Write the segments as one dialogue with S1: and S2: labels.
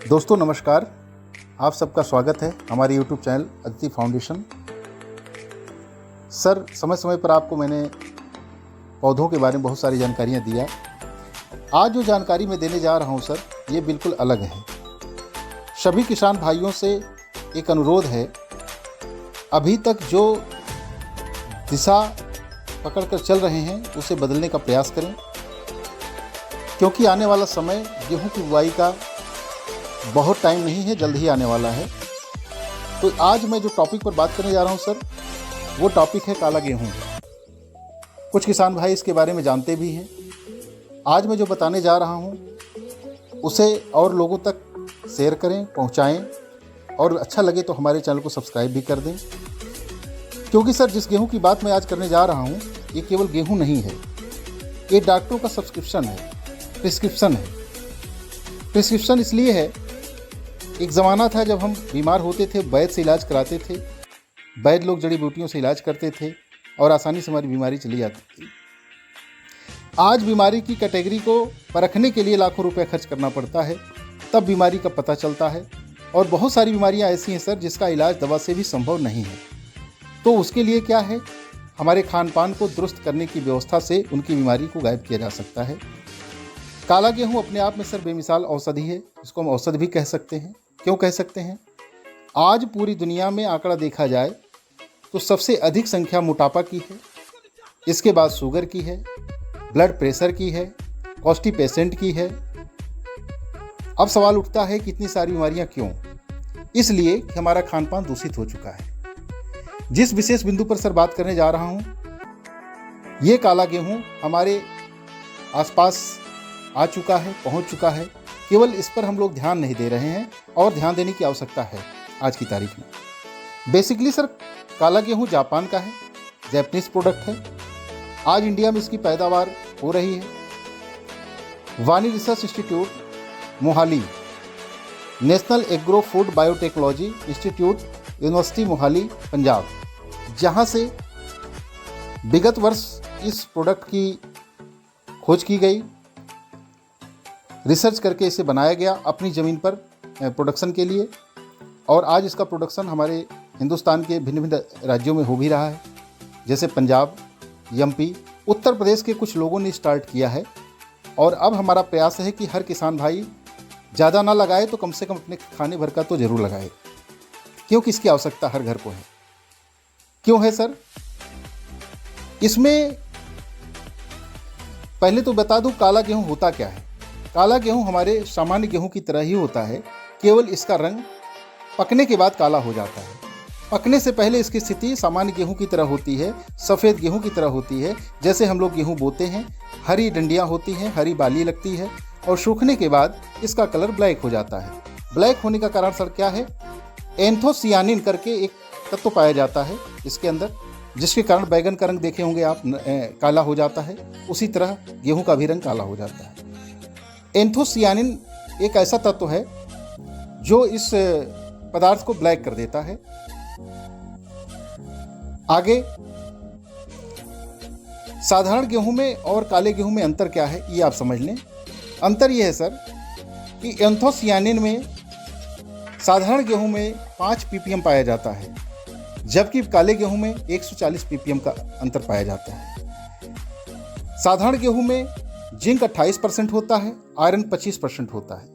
S1: दोस्तों नमस्कार, आप सबका स्वागत है हमारे YouTube channel Aditi foundation. Sir, समय समय पर आपको मैंने पौधों के बारे में बहुत सारी जानकारियाँ दिया। आज जो जानकारी मैं देने जा रहा हूँ सर, ये बिल्कुल अलग है। सभी किसान भाइयों से एक अनुरोध है, अभी तक जो दिशा पकड़कर चल रहे हैं उसे बदलने का प्रयास करें, क्योंकि आने वाला समय गेहूं की बुआई का बहुत टाइम नहीं है, जल्द ही आने वाला है। तो आज मैं जो टॉपिक पर बात करने जा रहा हूं सर, वो टॉपिक है काला गेहूं। कुछ किसान भाई इसके बारे में जानते भी हैं। आज मैं जो बताने जा रहा हूं उसे और लोगों तक शेयर करें, पहुंचाएं, और अच्छा लगे तो हमारे चैनल को सब्सक्राइब भी कर दें। क्योंकि सर, जिस गेहूं की बात मैं आज करने जा रहा हूं, ये केवल गेहूं नहीं है, ये डॉक्टरों का सब्सक्रिप्शन है, प्रिस्क्रिप्शन है। प्रिस्क्रिप्शन इसलिए है, एक ज़माना था जब हम बीमार होते थे, वैद्य से इलाज कराते थे, वैद्य लोग जड़ी बूटियों से इलाज करते थे और आसानी से हमारी बीमारी चली जाती थी। आज बीमारी की कैटेगरी को परखने के लिए लाखों रुपए खर्च करना पड़ता है, तब बीमारी का पता चलता है। और बहुत सारी बीमारियां ऐसी हैं सर, जिसका इलाज दवा से भी संभव नहीं है। तो उसके लिए क्या है, हमारे खान पान को दुरुस्त करने की व्यवस्था से उनकी बीमारी को गायब किया जा सकता है। काला गेहूं अपने आप में सर बेमिसाल औषधि है, इसको हम औषधि भी कह सकते हैं। क्यों कह सकते हैं? आज पूरी दुनिया में आंकड़ा देखा जाए तो सबसे अधिक संख्या मोटापा की है, इसके बाद शुगर की है, ब्लड प्रेशर की है, कॉन्स्टिपेशन की है। अब सवाल उठता है कि इतनी सारी बीमारियां क्यों? इसलिए कि हमारा खान पान दूषित हो चुका है। जिस विशेष बिंदु पर सर बात करने जा रहा हूं, ये काला गेहूं हमारे आसपास आ चुका है, पहुंच चुका है। केवल इस पर हम लोग ध्यान नहीं दे रहे हैं, और ध्यान देने की आवश्यकता है आज की तारीख में। बेसिकली सर, काला गेहूं जापान का है, जैपनीज प्रोडक्ट है। आज इंडिया में इसकी पैदावार हो रही है। वानी research institute Mohali, national agro food biotechnology institute, university Mohali, Punjab, जहां से विगत वर्ष इस प्रोडक्ट की खोज की गई, रिसर्च करके इसे बनाया गया अपनी ज़मीन पर प्रोडक्शन के लिए। और आज इसका प्रोडक्शन हमारे हिंदुस्तान के भिन्न भिन्न राज्यों में हो भी रहा है, जैसे पंजाब, एमपी, उत्तर प्रदेश के कुछ लोगों ने स्टार्ट किया है। और अब हमारा प्रयास है कि हर किसान भाई ज़्यादा ना लगाए तो कम से कम अपने खाने भर का तो ज़रूर लगाए, क्योंकि इसकी आवश्यकता हर घर को है। क्यों है सर? इसमें पहले तो बता दूं, काला गेहूं होता क्या है। काला गेहूं हमारे सामान्य गेहूं की तरह ही होता है, केवल इसका रंग पकने के बाद काला हो जाता है। पकने से पहले इसकी स्थिति सामान्य गेहूं की तरह होती है, सफ़ेद गेहूं की तरह होती है। जैसे हम लोग गेहूं बोते हैं, हरी डंडियां होती हैं, हरी बाली लगती है, और सूखने के बाद इसका कलर ब्लैक हो जाता है। ब्लैक होने का कारण सर क्या है? एंथोसियानिन करके एक तत्व पाया जाता है इसके अंदर, जिसके कारण बैगन का रंग देखे होंगे आप, काला हो जाता है। उसी तरह गेहूं का भी रंग काला हो जाता है। एंथोसियानिन एक ऐसा तत्व है जो इस पदार्थ को ब्लैक कर देता है। आगे, साधारण गेहूं में और काले गेहूं में अंतर क्या है, ये आप समझ लें। अंतर ये है सर कि एंथोसियानिन में साधारण गेहूं में 5 ppm पाया जाता है, जबकि काले गेहूं में 140 ppm का अंतर पाया जाता है। साधारण गेहूं में जिंक 28% होता है, आयरन 25% होता है,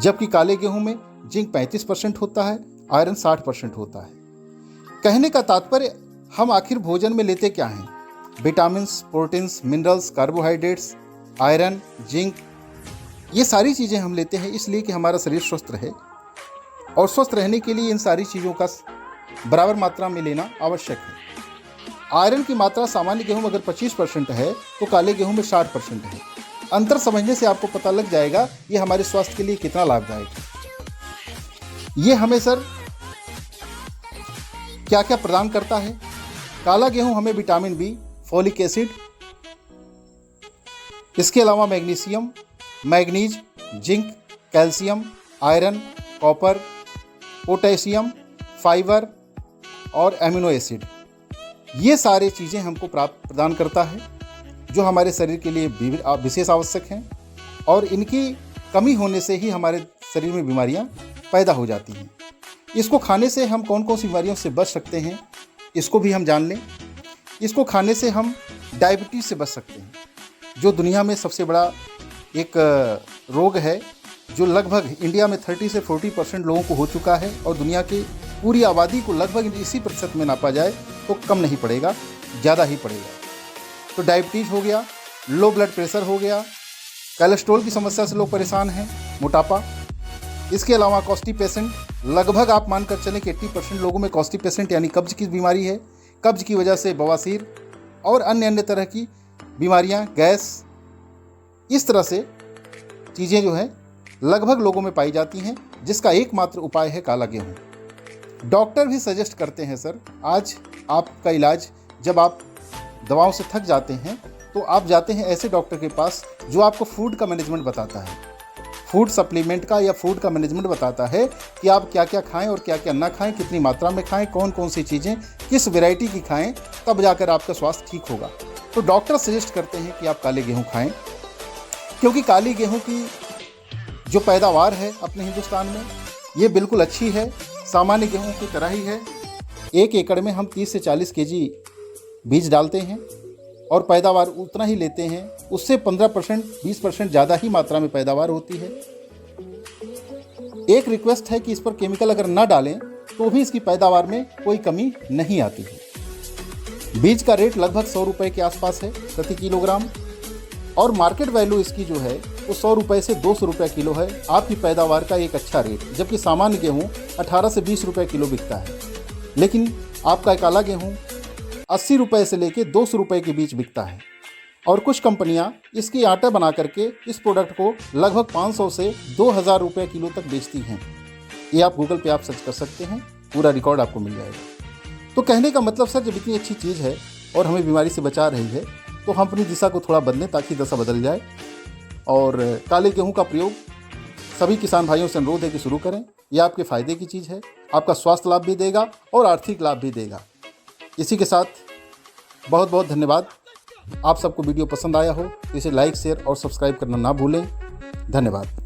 S1: जबकि काले गेहूं में जिंक 35% होता है, आयरन 60% होता है। कहने का तात्पर्य, हम आखिर भोजन में लेते क्या हैं? Vitamins, proteins, minerals, carbohydrates, iron, zinc, ये सारी चीज़ें हम लेते हैं इसलिए कि हमारा शरीर स्वस्थ रहे, और स्वस्थ रहने के लिए इन सारी चीज़ों का बराबर मात्रा में लेना आवश्यक है। आयरन की मात्रा सामान्य गेहूं में अगर 25% है तो काले गेहूं में 60% है। अंतर समझने से आपको पता लग जाएगा ये हमारे स्वास्थ्य के लिए कितना लाभदायक है। ये हमें सर क्या क्या प्रदान करता है? काला गेहूं हमें विटामिन बी, फोलिक एसिड, इसके अलावा magnesium, manganese, zinc, calcium, iron, copper, potassium, fibre और एमिनो एसिड, ये सारी चीज़ें हमको प्रदान करता है, जो हमारे शरीर के लिए विशेष आवश्यक हैं। और इनकी कमी होने से ही हमारे शरीर में बीमारियां पैदा हो जाती हैं। इसको खाने से हम कौन कौन सी बीमारियों से बच सकते हैं, इसको भी हम जान लें। इसको खाने से हम डायबिटीज़ से बच सकते हैं, जो दुनिया में सबसे बड़ा एक रोग है, जो लगभग इंडिया में 30 से 40% लोगों को हो चुका है और दुनिया की पूरी आबादी को लगभग इसी प्रतिशत में नापा जाए तो कम नहीं पड़ेगा, ज़्यादा ही पड़ेगा। तो डायबिटीज़ हो गया, लो ब्लड प्रेशर हो गया, कोलेस्ट्रॉल की समस्या से लोग परेशान हैं, मोटापा। इसके अलावा कॉन्स्टिपेशन, लगभग आप मानकर चलें कि 80% लोगों में कॉन्स्टिपेशन यानी कब्ज की बीमारी है। कब्ज की वजह से बवासीर और अन्य तरह की बीमारियां, गैस, इस तरह से चीज़ें जो हैं लगभग लोगों में पाई जाती हैं, जिसका एकमात्र उपाय है काला गेहूँ। डॉक्टर भी सजेस्ट करते हैं सर, आज आपका इलाज जब आप दवाओं से थक जाते हैं तो आप जाते हैं ऐसे डॉक्टर के पास जो आपको फूड का मैनेजमेंट बताता है, फूड सप्लीमेंट का या फूड का मैनेजमेंट बताता है कि आप क्या क्या खाएं और क्या क्या ना खाएं, कितनी मात्रा में खाएं, कौन कौन सी चीज़ें किस वैरायटी की खाएं, तब जाकर आपका स्वास्थ्य ठीक होगा। तो डॉक्टर सजेस्ट करते हैं कि आप काले गेहूँ खाएं, क्योंकि काली गेहूँ की जो पैदावार है अपने हिंदुस्तान में ये बिल्कुल अच्छी है, सामान्य गेहूँ की तरह ही है। 1 एकड़ में हम 30 से 40 केजी बीज डालते हैं और पैदावार उतना ही लेते हैं, उससे 15% 20% ज़्यादा ही मात्रा में पैदावार होती है। एक रिक्वेस्ट है कि इस पर केमिकल अगर ना डालें तो भी इसकी पैदावार में कोई कमी नहीं आती है। बीज का रेट लगभग 100 रुपये के आसपास है प्रति किलोग्राम और मार्केट वैल्यू इसकी जो है वो 100 रुपये से 200 रुपये किलो है। आपकी पैदावार का एक अच्छा रेट, जबकि सामान्य गेहूँ 18 से 20 रुपये किलो बिकता है, लेकिन आपका काला गेहूँ 80 रुपये से लेकर 200 रुपये के बीच बिकता है। और कुछ कंपनियां इसकी आटा बना करके इस प्रोडक्ट को लगभग 500 से 2000 रुपये किलो तक बेचती हैं। ये आप गूगल पे आप सर्च कर सकते हैं, पूरा रिकॉर्ड आपको मिल जाएगा। तो कहने का मतलब सर, जब इतनी अच्छी चीज़ है और हमें बीमारी से बचा रही है तो हम अपनी दिशा को थोड़ा बदलें ताकि दशा बदल जाए। और काले गेहूँ का प्रयोग सभी किसान भाइयों से अनुरोध है कि शुरू करें। यह आपके फ़ायदे की चीज़ है, आपका स्वास्थ्य लाभ भी देगा और आर्थिक लाभ भी देगा। इसी के साथ बहुत बहुत धन्यवाद। आप सबको वीडियो पसंद आया हो तो इसे लाइक, शेयर और सब्सक्राइब करना ना भूलें। धन्यवाद।